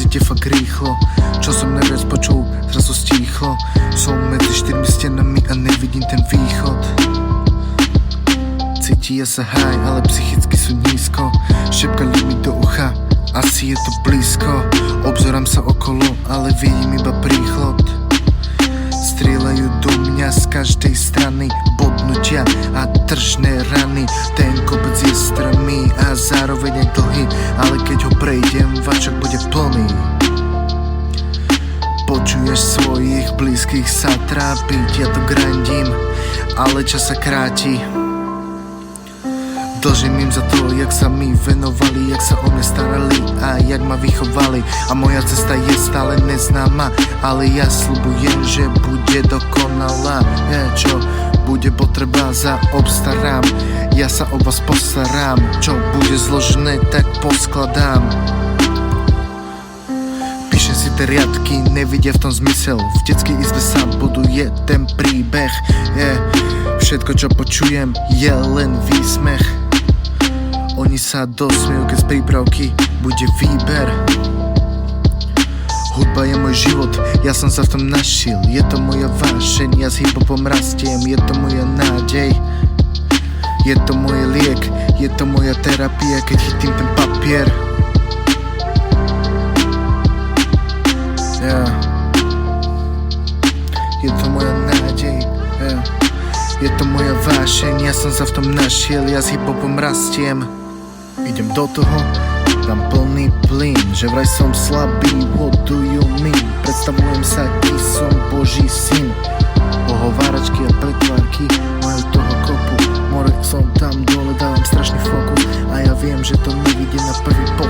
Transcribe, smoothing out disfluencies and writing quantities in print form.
ide fakt rýchlo. Čo som najviac počul, zrazu stíchlo. Som medzi štyrmi stenami a nevidím ten východ. Cítia sa high, ale psychicky sú nízko. Šepkali mi do ucha, asi je to blízko. Obzerám sa okolo, ale vidím iba príchod. Strieľajú do mňa z každej strany, bodnutia a tržné rany. Ten kopec je strmý a zároveň aj dlhý, ale keď ho prejdem, vačok bude plný. Počuješ svojich blízkych sa trápiť, ja to grindím, ale čas sa kráti. Dlžím im za to, jak sa mi venovali, jak sa o mňa starali a jak ma vychovali. A moja cesta je stále neznáma, ale ja sľubujem, že bude dokonalá. Čo bude potreba, zaobstarám. Ja sa o vás postarám, čo bude zložené, tak poskladám. Píšem si tie riadky, nevidia v tom zmysel. V detskej izbe sa buduje ten príbeh. Všetko, čo počujem, je len výsmech. Oni sa dosmejú, keď z prípravky bude výber. Hudba je môj život, ja som sa v tom našiel. Je to moja vášeň, ja s hiphopom rastiem. Je to moja nádej, je to môj liek, je to moja terapia, keď chytím ten papier. Je to moja nádej, je to moja vášeň, ja som sa v tom našiel. Ja s hiphopom rastiem. Idem do toho, dám plný plyn, že vraj som slabý, what do you mean? Predstavujem sa, aký som Boží syn. Ohováračky a pretvárky majú toho kopu. More som tam dole, dávam strašný fokus a ja viem, že to nevidie na prvý pohľad.